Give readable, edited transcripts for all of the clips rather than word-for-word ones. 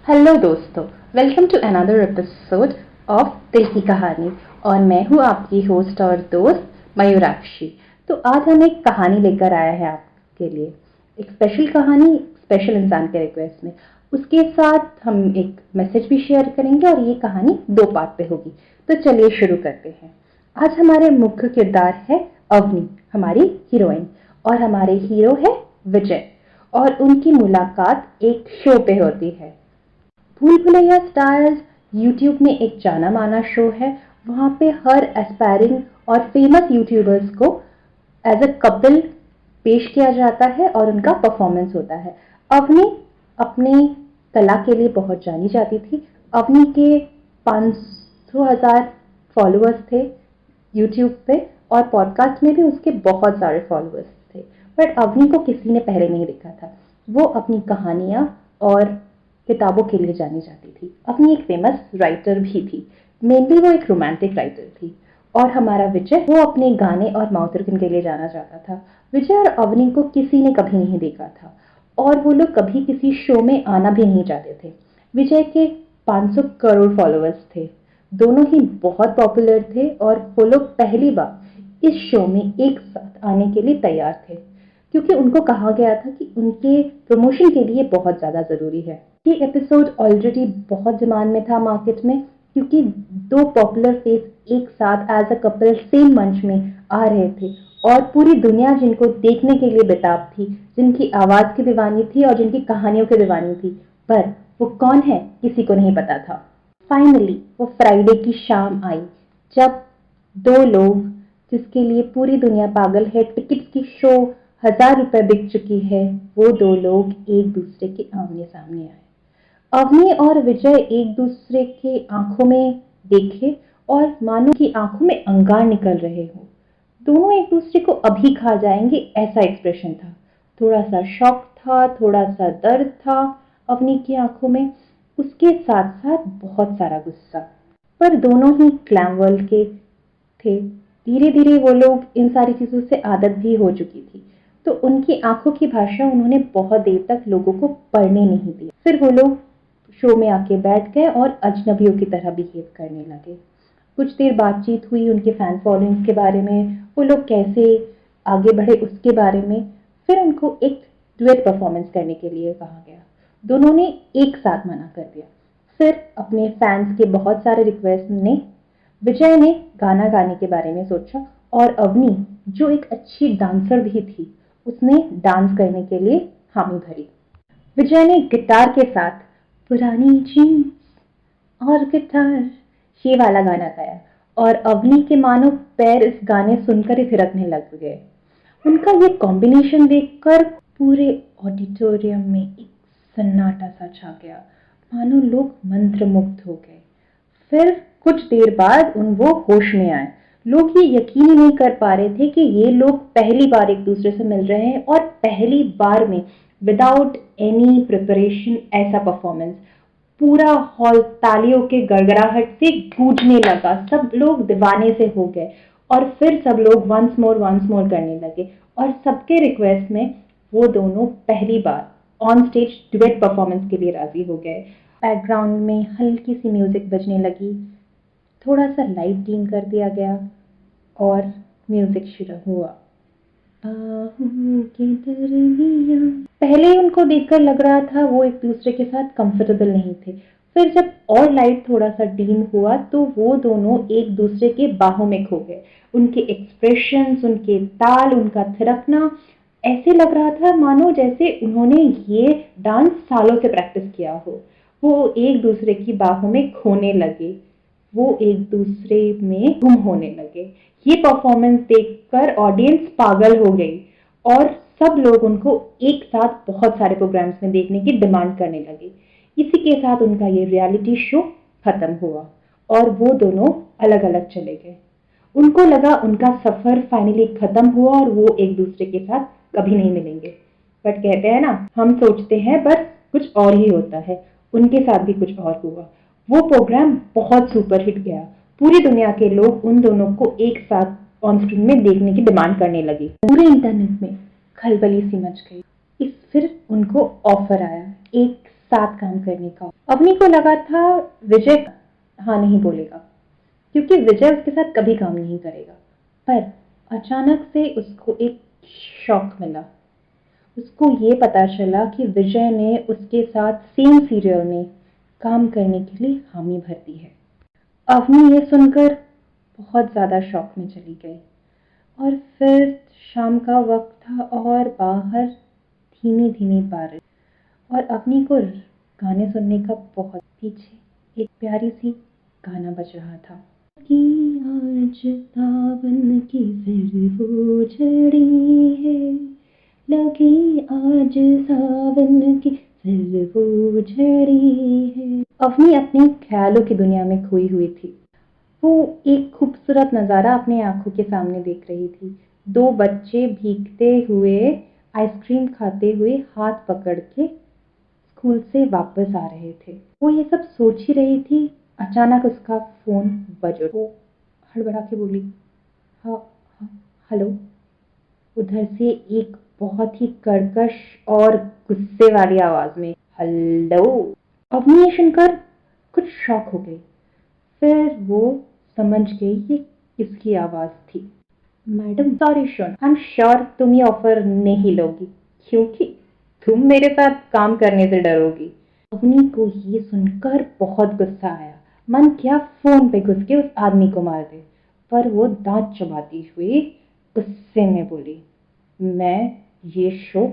Hello दोस्तों, welcome to another episode of Dil Ki कहानी। और मैं हूँ आपकी होस्ट और दोस्त मयूराक्षी। तो आज हम एक कहानी लेकर आया है आपके लिए, एक स्पेशल कहानी, स्पेशल इंसान के रिक्वेस्ट में। उसके साथ हम एक मैसेज भी शेयर करेंगे और ये कहानी 2 पार्ट पे होगी। तो चलिए शुरू करते हैं। आज हमारे मुख्य किरदार है अवनी, हमारी हीरोइन, और हमारे हीरो है विजय। और उनकी मुलाकात एक शो पे होती है। भूल भुलैया स्टार्स यूट्यूब में एक जाना माना शो है। वहाँ पे हर एस्पायरिंग और फेमस यूट्यूबर्स को एज अ कपल पेश किया जाता है और उनका परफॉर्मेंस होता है। अवनी अपनी कला के लिए बहुत जानी जाती थी। अवनी के 500,000 फॉलोअर्स थे यूट्यूब पे, और पॉडकास्ट में भी उसके बहुत सारे फॉलोअर्स थे। बट अवनी को किसी ने पहले नहीं देखा था। वो अपनी कहानियाँ और किताबों के लिए जानी जाती थी। अवनी एक फेमस राइटर भी थी। मेनली वो एक रोमांटिक राइटर थी। और हमारा विजय, वो अपने गाने और माउथ ऑर्गन के लिए जाना जाता था। विजय और अवनी को किसी ने कभी नहीं देखा था और वो लोग कभी किसी शो में आना भी नहीं चाहते थे। विजय के 500 करोड़ फॉलोअर्स थे। दोनों ही बहुत पॉपुलर थे और वो लोग पहली बार इस शो में एक साथ आने के लिए तैयार थे, क्योंकि उनको कहा गया था कि उनके प्रमोशन के लिए बहुत ज़्यादा ज़रूरी है। ये एपिसोड ऑलरेडी बहुत डिमांड में था मार्केट में, क्योंकि 2 पॉपुलर फेस एक साथ एज अ कपल सेम मंच में आ रहे थे और पूरी दुनिया जिनको देखने के लिए बेताब थी, जिनकी आवाज़ की दीवानी थी और जिनकी कहानियों की दीवानी थी। पर वो कौन है किसी को नहीं पता था। फाइनली वो फ्राइडे की शाम आई, जब 2 लोग, जिसके लिए पूरी दुनिया पागल है, टिकट्स की शो 1000 रुपए बिक चुकी है, वो 2 लोग एक दूसरे के आमने सामने आए। अवनी और विजय एक दूसरे के आंखों में देखे और मानो कि आंखों में अंगार निकल रहे हो। दोनों एक दूसरे को अभी खा जाएंगे, ऐसा एक्सप्रेशन था। थोड़ा सा शॉक था, थोड़ा सा दर्द था अवनी की आंखों में, उसके साथ साथ बहुत सारा गुस्सा। पर दोनों ही ग्लैम वर्ल्ड के थे। धीरे धीरे वो लोग इन सारी चीज़ों से आदत भी हो चुकी थी। तो उनकी आंखों की भाषा उन्होंने बहुत देर तक लोगों को पढ़ने नहीं दी। फिर वो लोग शो में आके बैठ गए और अजनबियों की तरह बिहेव करने लगे। कुछ देर बातचीत हुई उनके फैन फॉलोइंग्स के बारे में, वो लोग कैसे आगे बढ़े उसके बारे में। फिर उनको एक डुएट परफॉर्मेंस करने के लिए कहा गया। दोनों ने एक साथ मना कर दिया। फिर अपने फैंस के बहुत सारे रिक्वेस्ट ने विजय ने गाना गाने के बारे में सोचा, और अवनी, जो एक अच्छी डांसर भी थी, उसने डांस करने के लिए हामी भरी। विजय ने गिटार के साथ पुरानी जीन्स और गिटार, ये वाला गाना गाया, और अवनी के मानो पैर इस गाने सुनकर ही थिरकने लग गए। उनका ये कॉम्बिनेशन देखकर पूरे ऑडिटोरियम में एक सन्नाटा सा छा गया, मानो लोग मंत्रमुग्ध हो गए। फिर कुछ देर बाद वो होश में आए। लोग ये यकीन ही नहीं कर पा रहे थे कि ये लोग पहली बार एक दूसरे से मिल रहे हैं, और पहली बार में विदाउट एनी प्रिपरेशन ऐसा परफॉर्मेंस। पूरा हॉल तालियों के गड़गड़ाहट से गूंजने लगा। सब लोग दीवाने से हो गए और फिर सब लोग वंस मोर करने लगे, और सबके रिक्वेस्ट में वो दोनों पहली बार ऑन स्टेज डुएट परफॉर्मेंस के लिए राजी हो गए। बैकग्राउंड में हल्की सी म्यूजिक बजने लगी, थोड़ा सा लाइट डिम कर दिया गया और म्यूजिक शुरू हुआ। बाहों की दरमियां। पहले उनको देखकर लग रहा था वो एक दूसरे के साथ कंफर्टेबल नहीं थे। फिर जब और लाइट थोड़ा सा डीम हुआ तो वो दोनों एक दूसरे के बाहों में खो गए। उनके एक्सप्रेशंस, उनके ताल, उनका थिरकना, ऐसे लग रहा था मानो जैसे उन्होंने ये डांस सालों से प्रैक्टिस किया हो। वो एक दूसरे की बाहों में खोने लगे, वो एक दूसरे में गुम होने लगे। ये परफॉर्मेंस देखकर ऑडियंस पागल हो गई और सब लोग उनको एक साथ बहुत सारे प्रोग्राम्स में देखने की डिमांड करने लगे। इसी के साथ उनका ये रियलिटी शो खत्म हुआ और वो दोनों अलग अलग चले गए। उनको लगा उनका सफर फाइनली खत्म हुआ और वो एक दूसरे के साथ कभी नहीं मिलेंगे। बट कहते हैं ना, हम सोचते हैं पर कुछ और ही होता है। उनके साथ भी कुछ और हुआ। वो प्रोग्राम बहुत सुपरहिट गया। पूरी दुनिया के लोग उन दोनों को एक साथ ऑन स्क्रीन में देखने की डिमांड करने लगे। पूरे इंटरनेट में खलबली सी मच गई। फिर उनको ऑफर आया एक साथ काम करने का। अवनी को लगा था विजय हाँ नहीं बोलेगा, क्योंकि विजय उसके साथ कभी काम नहीं करेगा। पर अचानक से उसको एक शॉक मिला। उसको ये पता चला कि विजय ने उसके साथ सेम सीरियल में काम करने के लिए हामी भर दी है। अवनी ये सुनकर बहुत ज़्यादा शॉक में चली गई। और फिर शाम का वक्त था और बाहर धीमी धीमी बारिश, और अवनी को गाने सुनने का बहुत पीछे एक प्यारी सी गाना बज रहा था कि आज सावन की फिर वो झड़ी है, लगी आज सावन की फिर वो झड़ी है। अवनी अपने ख्यालों की दुनिया में खोई हुई थी। वो एक खूबसूरत नज़ारा अपने आंखों के सामने देख रही थी। दो बच्चे भीगते हुए आइसक्रीम खाते हुए हाथ पकड़ के स्कूल से वापस आ रहे थे। वो ये सब सोच ही रही थी, अचानक उसका फोन बज उठा। वो हड़बड़ा के बोली, हाँ हाँ हेलो। उधर से एक बहुत ही कर्कश और गुस्से वाली आवाज में हेलो। अवनी ये सुनकर कुछ शॉक हो गई। फिर वो समझ गई कि किसकी आवाज थी। Madam sorry shown, I am sure तुम ये ऑफर नहीं लोगी, क्योंकि तुम मेरे साथ काम करने से डरोगी। अवनी को ये सुनकर बहुत गुस्सा आया। मन किया फोन पे घुस के उस आदमी को मार दे, पर वो दांत चबाती हुई गुस्से में बोली, मैं ये शो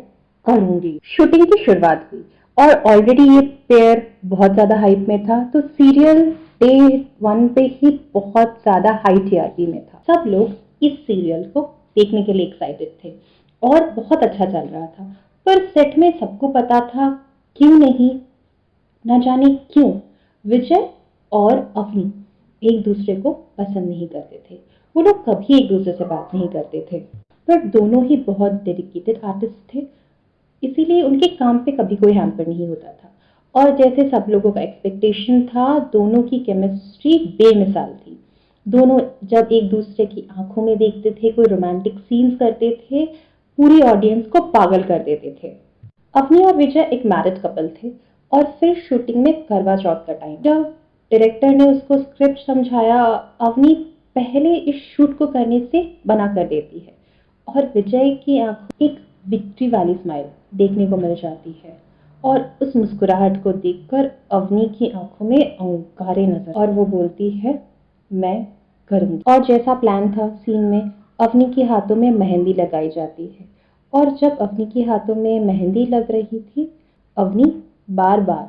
करूंगी। शूटिंग की शुरुआत हुई और ऑलरेडी ये पेयर बहुत ज्यादा हाइप में था, तो सीरियल डे 1 पे ही बहुत ज्यादा हाई टीआरपी में था। सब लोग इस सीरियल को देखने के लिए एक्साइटेड थे और बहुत अच्छा चल रहा था। पर सेट में सबको पता था, क्यों नहीं, न जाने क्यों, विजय और अवनी एक दूसरे को पसंद नहीं करते थे। वो लोग कभी एक दूसरे से बात नहीं करते थे, पर दोनों ही बहुत डेडिकेटेड आर्टिस्ट थे, इसीलिए उनके काम पे कभी कोई हैम्पर नहीं होता था। और जैसे सब लोगों का एक्सपेक्टेशन था, दोनों की केमिस्ट्री बेमिसाल थी। दोनों जब एक दूसरे की आंखों में देखते थे, कोई रोमांटिक सीन्स करते थे, पूरी ऑडियंस को पागल कर देते थे। अवनी और विजय एक मैरिड कपल थे और फिर शूटिंग में करवा चौथ का टाइम जब डायरेक्टर ने उसको स्क्रिप्ट समझाया, अवनी पहले इस शूट को करने से मना कर देती है और विजय की आंखों एक विक्ट्री वाली स्माइल देखने को मिल जाती है। और उस मुस्कुराहट को देखकर अवनी की आंखों में अंगारे नजर और वो बोलती है, मैं करूंगी। और जैसा प्लान था, सीन में अवनी के हाथों में मेहंदी लगाई जाती है। और जब अवनी के हाथों में मेहंदी लग रही थी, अवनी बार बार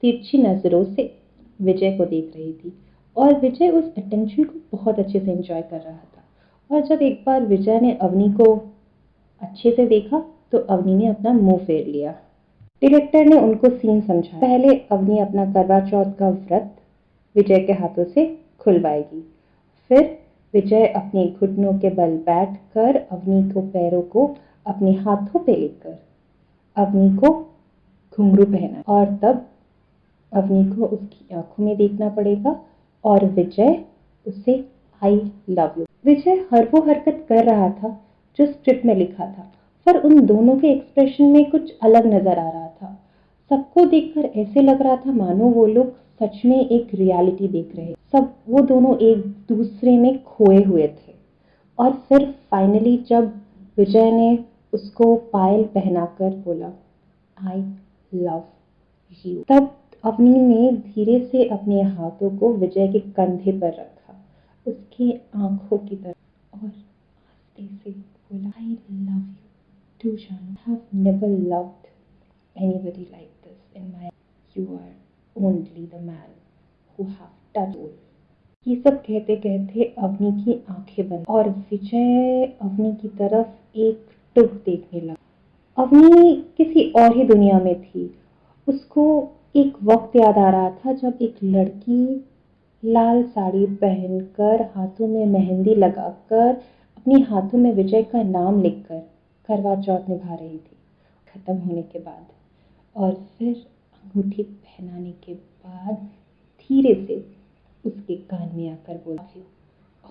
तिरछी नजरों से विजय को देख रही थी और विजय उस अटेंशन को बहुत अच्छे से एंजॉय कर रहा था। और जब एक बार विजय ने अवनी को अच्छे से देखा तो अवनी ने अपना मुंह फेर लिया। डायरेक्टर ने उनको सीन समझाया, पहले अवनी अपना करवा चौथ का व्रत विजय के हाथों से खुलवाएगी, फिर विजय अपने घुटनों के बल बैठकर अवनी को पैरों को अपने हाथों पे लेकर अवनी को घुंघरू पहना और तब अवनी को उसकी आंखों में देखना पड़ेगा और विजय उसे आई लव यू। विजय हर वो हरकत कर रहा था जो स्क्रिप्ट में लिखा था, पर उन दोनों के एक्सप्रेशन में कुछ अलग नजर आ रहा था। सबको देखकर ऐसे लग रहा था मानो वो लोग सच में एक रियलिटी देख रहे। सब वो दोनों एक दूसरे में खोए हुए थे। और फिर फाइनली जब विजय ने उसको पायल पहनाकर बोला, आई लव यू, तब अवनी ने धीरे से अपने हाथों को विजय के कंधे पर रखा, उसकी आंखों की तरफ, और आस्ते से बोला, आई लव यू टू जान, have never loved anybody like this in my life. You are only the man who have touched me. ये सब कहते कहते अवनी की आंखें बंद और विजय अवनी की तरफ एक टुक देखने लगा। अवनी किसी और ही दुनिया में थी। उसको एक वक्त याद आ रहा था जब एक लड़की लाल साड़ी पहनकर, हाथों में मेहंदी लगाकर, अपने हाथों में विजय का नाम लिखकर करवा चौथ निभा रही थी खत्म होने के बाद। और फिर अंगूठी पहनाने के बाद धीरे से उसके कान में आकर बोला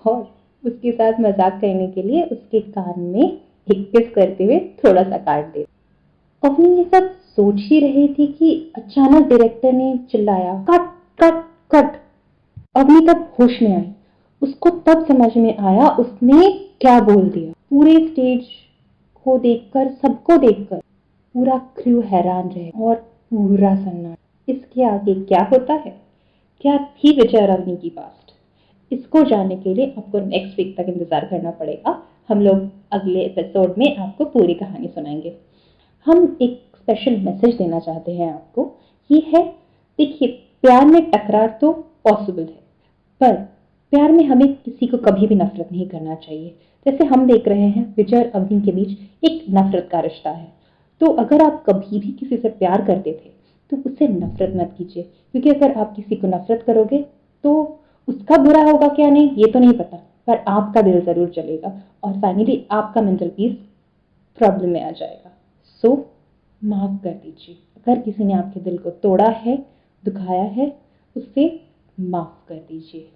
और उसके साथ मजाक करने के लिए उसके कान में एक किस करते हुए थोड़ा सा काट दे। अवनी ये सब सोच ही रहे थे कि अचानक डायरेक्टर ने चिल्लाया, कट कट कट। अवनी तब होश में आई। उसको तब समझ में आया उसने क्या बोल दिया। पूरे स्टेज को देखकर, सबको देखकर पूरा क्रू हैरान रहे और पूरा सन्नाटा। इसके आगे क्या होता है, क्या थी विजय और अवनी की पास्ट, इसको जानने के लिए आपको नेक्स्ट वीक तक इंतजार करना पड़ेगा। हम लोग अगले एपिसोड में आपको पूरी कहानी सुनाएंगे। हम एक स्पेशल मैसेज देना चाहते हैं आपको। ये है, देखिए, प्यार में टकरार तो पॉसिबल है, पर प्यार में हमें किसी को कभी भी नफरत नहीं करना चाहिए। जैसे हम देख रहे हैं विजय और अवनी के बीच एक नफरत का रिश्ता है। तो अगर आप कभी भी किसी से प्यार करते थे तो उससे नफरत मत कीजिए, क्योंकि अगर आप किसी को नफरत करोगे तो उसका बुरा होगा क्या नहीं ये तो नहीं पता, पर आपका दिल जरूर चलेगा और फाइनली आपका मेंटल पीस प्रॉब्लम में आ जाएगा। सो माफ कर दीजिए। अगर किसी ने आपके दिल को तोड़ा है, दुखाया है, उससे माफ कर दीजिए।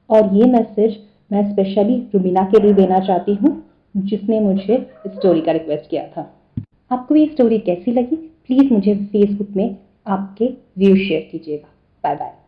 और ये मैसेज मैं स्पेशली रुबीना के लिए देना चाहती हूँ, जिसने मुझे इस स्टोरी का रिक्वेस्ट किया था। आपको ये स्टोरी कैसी लगी, प्लीज मुझे फेसबुक में आपके व्यू शेयर कीजिएगा। Bye bye.